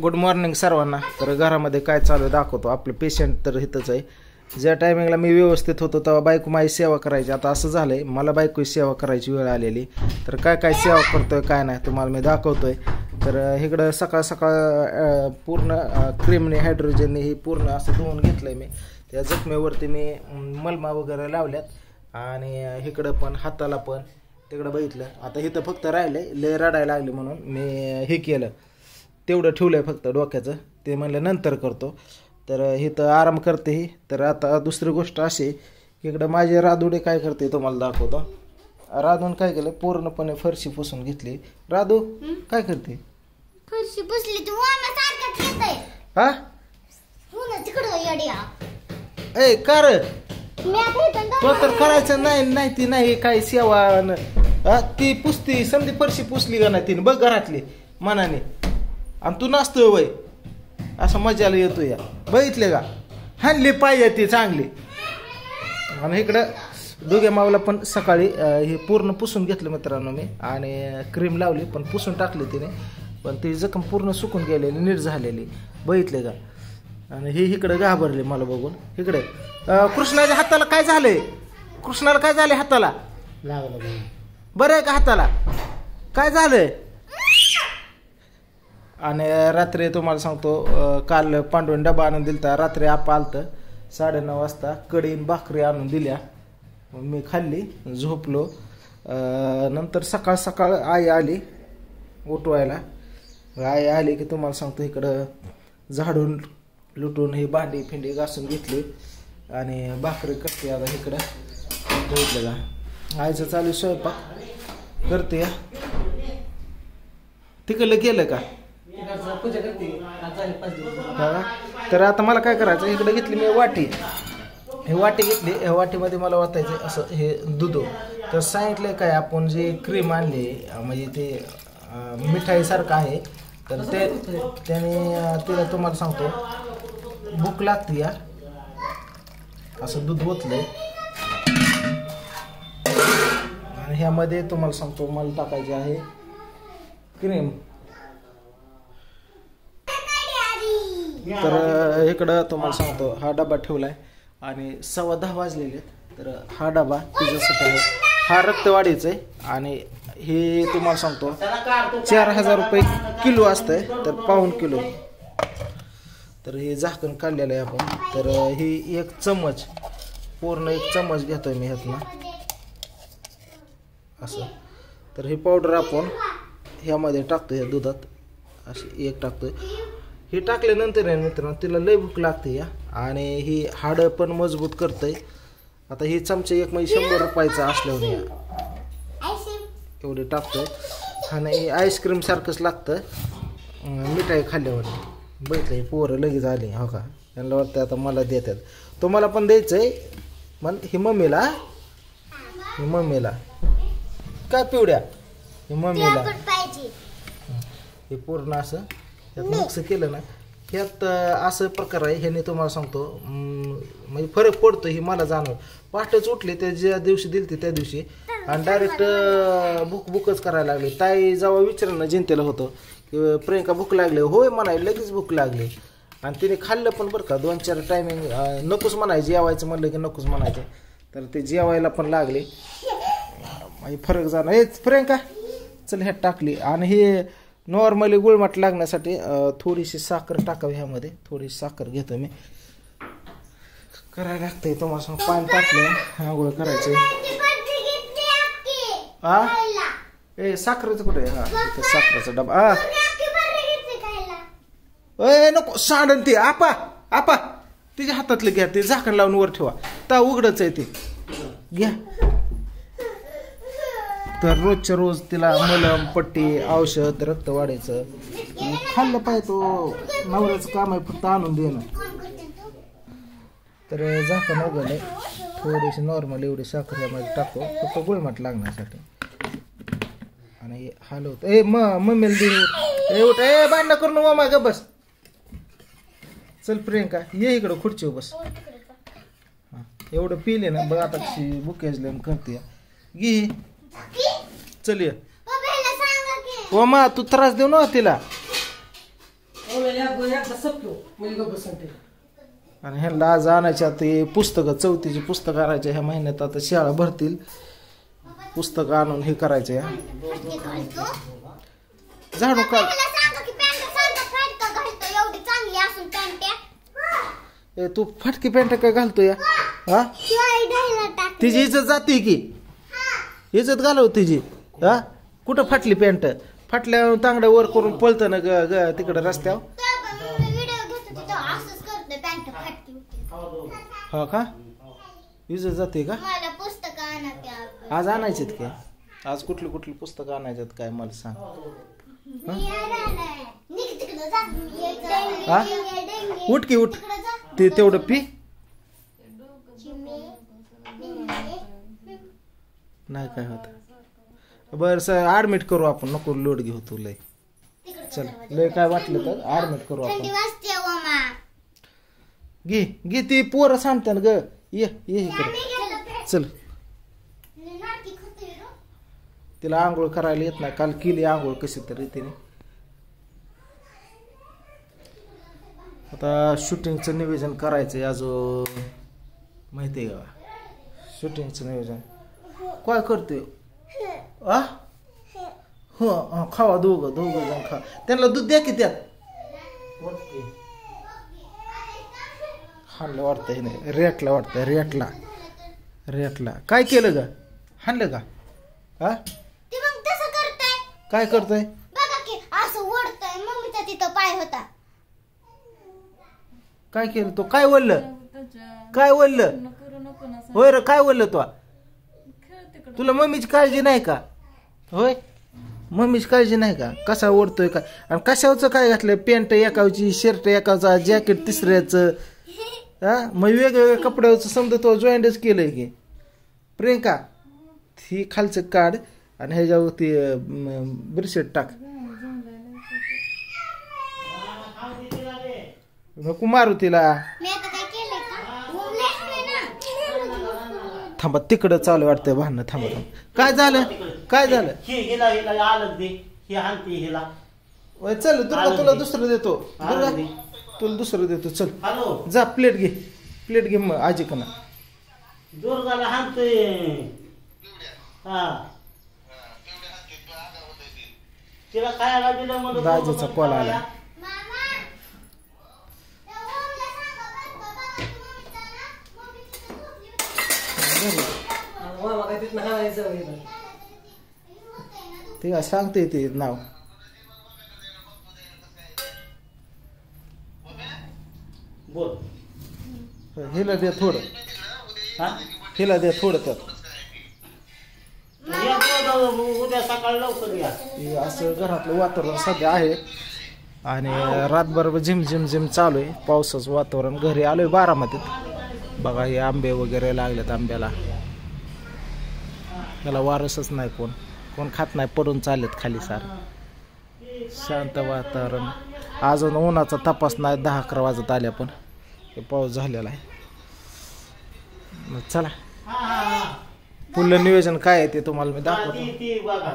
Good morning सर्वांना. तर घरामध्ये काय चालू आहे दाखवतो. आपलं पेशंट तर इथंच आहे. ज्या टायमिंगला मी व्यवस्थित होतो तेव्हा बायको माझी सेवा करायची. आता असं झालं आहे मला बायकोची सेवा करायची वेळ आलेली. तर काय काय सेवा करतोय काय नाही तुम्हाला मी दाखवतोय. तर इकडं सकाळ सकाळ पूर्ण क्रीमने हायड्रोजनने ही पूर्ण असं धुवून घेतलं आहे मी. त्या जखमेवरती मी मलमा वगैरे लावल्यात आणि इकडं पण हाताला पण तिकडं बघितलं. आता इथं फक्त राहिलं आहे लय रडायला लागले म्हणून मी हे केलं तेवढं ठेवलं आहे फक्त डोक्याचं. ते म्हणलं नंतर करतो. तर इथं आराम करते ही. तर आता दुसरी गोष्ट अशी की इकडं माझे राधुडे काय करते तुम्हाला दाखवतो. राधून काय केलं पूर्णपणे फरशी पुसून घेतली. राधू काय करते फरशी पुसली तू सारखं खेळतय हा पुन्हा तिकडं येड्या ए कार मी आता तो तर करायचं नाही ती नाही काय सेवा ती पुसती समधी फरशी पुसली का नाही तिने बघ घरातली मनाने आणि तू नसतोय वय असं मजाला येतो या बघितले का. हाणली पाहिजे ती चांगली. आणि इकडं दोघे मावला पण सकाळी हे पूर्ण पुसून घेतलं मित्रांनो मी आणि क्रीम लावली पण पुसून टाकली तिने. पण ती जखम पूर्ण सुकून गेलेली नीट झालेली बघितले का. आणि हे इकडं घाबरले मला बघून. इकडे कृष्णाच्या हाताला काय झालंय. कृष्णाला काय झालंय हाताला बरं आहे का हाताला काय झालंय. आणि रात्री तुम्हाला सांगतो काल पांडून डबा आणून दिलता. रात्री आपा आलतं 9:30 वाजता कढीन भाकरी आणून दिल्या मी खाल्ली झोपलो. नंतर सकाळ सकाळ आई आली उठवायला. आई आली की तुम्हाला सांगतो इकडं झाडून लुटून ही भांडी फिंडी घासून घेतली आणि भाकरी करते. आता इकडं बघितलं का आईचं चालू स्वयंपाक करते. तिकडलं केलं का पूजा करते. तर आता मला काय करायचं इकडे घेतली मी वाटी. हे वाटी घेतली. ह्या वाटीमध्ये मला वाटायचं असं हे दूध. तर सांगितलंय काय आपण जे क्रीम आणली म्हणजे ते मिठाईसारखं आहे. तर ते त्याने तिला तुम्हाला सांगतो भूक लागते या असं दूध ओतलंय. आणि ह्यामध्ये तुम्हाला सांगतो मला टाकायचे आहे क्रीम. तर इकडं तुम्हाला सांगतो हा डबा ठेवलाय आणि 10:15 वाजलेले. तर हा डबा तुझ्यासाठी आहे. हा रक्तवाढीचा आहे आणि हे तुम्हाला सांगतो 4000 रुपये किलो असतंय तर पाऊण किलो. तर हे झाकण काढलेलं आहे आपण. तर ही 1 चम्मच पूर्ण 1 चम्मच घेतोय मी ह्यातनं असं. तर ही पावडर आपण ह्यामध्ये टाकतो ह्या दुधात अशी 1 टाकतोय. हे टाकल्यानंतर आहे मित्रांनो तिला लय भूक लागते या आणि ही हाडं पण मजबूत करतंय. आता ही चमचे 1 म्हणजे 100 रुपयाचा असल्यावर या एवढे टाकतोय. आणि आईस्क्रीम सारखंच लागतं मिठाई खाल्ल्यावर. बघितलं पोरं लगेच आली हो का. त्यांना वाटतं आता मला देतात तुम्हाला पण द्यायचंय पण ही मम्मीला काय पिवड्या ही मम्मीला हे पूर्ण असं त्यात मिक्स केलं ना. ह्यात असं प्रकार आहे. ह्याने तुम्हाला सांगतो म्हणजे फरक पडतो ही मला जाणवलं. पहाटेच उठले त्या ज्या दिवशी दिलती त्या दिवशी आणि डायरेक्ट भूकच करायला लागली. ताई जेव्हा विचारणं जिंतेलं होतं की प्रियंका भूक लागली होय म्हणाय लगेच भूक लागली. आणि तिने खाल्लं पण बरं का 2-4 टायमिंग. नकोच म्हणायचं जेवायचं म्हणलं की नकोच म्हणायचं. तर ते जेवायला पण लागले म्हणजे फरक जाणं. हेच प्रियंका चल ह्यात टाकली. आणि हे नॉर्मली गुळमट लागण्यासाठी थोडीशी साखर टाकावी. ह्यामध्ये थोडीशी साखर घेतो मी. करायला लागतंय तुम्हाला सांग पाणी टाकलं आंघोळ करायचं. हा ए साखरेचं कुठे हा साखरेचा डबा ए नको साडन ते आपा तिच्या हातातलं घ्या ते झाकण लावून वर ठेवा ता उघडच आहे ते घ्या. तर रोजच्या रोज तिला मलम पट्टी औषध रक्त वाढायचं खाल्लं पाहिजे. तो नवऱ्याचं काम आहे फक्त आणून देणं. तर झाकण उघडलंय थोडीशी नॉर्मल एवढी साखर यामध्ये टाकतो फक्त गुळमट लागण्यासाठी. आणि हलवत ए मम्मीला दे उठ ए भांडणं करून मामा ग बस. चल प्रियंका ये इकडं खुर्चीवर बस. हा एवढं पिले ना बघ आता कशी बुकेजले करते घे चल ये. मा तू त्रास देऊ ना तिला एकदा सपलो मुलगा बसंत आणि ह्यांना आज आणायच्या ते पुस्तकं चौथीची पुस्तकं आणायच्या ह्या महिन्यात आता शाळा भरतील पुस्तकं आणून हे करायचे फटके घालतो. झाडू काढ त्याला सांगा की पॅन्ट सारखं फटका घालतो एवढी चांगली असून पॅन्ट ए, तू फटकी पॅन्ट काय घालतो या हा शिवाय ढाईला टाक. तिची इज्जत जाते की इज्जत घालव तिची हा कुठं फाटली पॅन्ट फाटल्या तांगड्या वर करून पळतं ना ग तिकडं रस्त्यावर व्हिडिओ घेतो तिथं असंच करतो पॅन्ट फाटकी होती. हा का इज्जत जाते का मला पुस्तक आणा त्या. आज आणायचेत काय आज कुठली कुठली पुस्तकं आणायच्यात काय मला सांग निघ तिकडं जा. हा? डेंगे. उठ की उठ तिकडं जा. ते तेवढं पी चिमे. नाही काय होत बरं सर ऍडमिट करू आपण नको लोड घेऊ तू लय चल लय काय वाटलं तर ऍडमिट करू थंडी आपण वाजते मामा. घे घे ती पोरं सांगतात ग ये इकडे चल नाटकी खाते रे. तिला आंघोळ करायला येत नाही काल केली आंघोळ कशी तरी तिने आता शूटिंगचं नियोजन करायचंय अजून माहिती आहे का शूटिंगचं नियोजन काय करतोय आ हो खावा दोघं जण खा त्यांना दूध द्या की त्यात हाणलं वाटतंय नाही रेटला वाटतंय रेटला काय केलं ग हाणलं का हा ती मग तसं करताय. काय करतोय बघा की असं ओढतोय मम्मीचा तिथं पाय होता. काय केलं तो काय बोललं होय रे काय बोललं तो तुला मम्मीची काळजी नाही का होय मम्मीची काळजी नाही का कसा ओढतोय का आणि कशावचं काय घातलंय पॅन्ट एकावची शर्ट एकावचा जॅकेट तिसऱ्याचं हा मग वेगवेगळ्या कपड्यावरचं समजा तो जॉईंटच केलंय की प्रियंका ही खालचं काढ आणि ह्याच्यावरती ब्रेसलेट टाक नको मारू तिला मी आता काय केलंय का बोलले ना. थांबा तिकडं चालू वाटतंय भांडणं थांबा काय झालं हिला आलं दे ही हानते हिला ओय, चल तुला दुसरं देतो दुर्गा तुला दुसरं देतो चल हॅलो जा प्लेट घे मग आजी कना दुर्गाला हानतोय हा तिला खायला दिलं म्हणून दाजीचा कॉल आला मामा त्या ओमला सांगा बघ मम्मीचा ना मम्मी तिथं झोपली होती. ते काय सांगते ते नाव बोल हिला दे थोडं हा हिला दे थोडं तर उद्या सकाळी लवकर या हे असं घरातलं वातावरण सध्या आहे आणि रातभर झिम चालू आहे पावसाचं वातावरण घरी आलोय बारामतीत बघा हे आंबे वगैरे लागलेत आंब्याला त्याला वारसच नाही कोण खात नाही पडून चाललेत खाली सार शांत वातावरण अजून उन्हाचा तपास नाही 10-11 वाजत आले पण पाऊस झालेला आहे मग चला पुढलं नियोजन काय आहे ते तुम्हाला मी दाखवतो ती बघा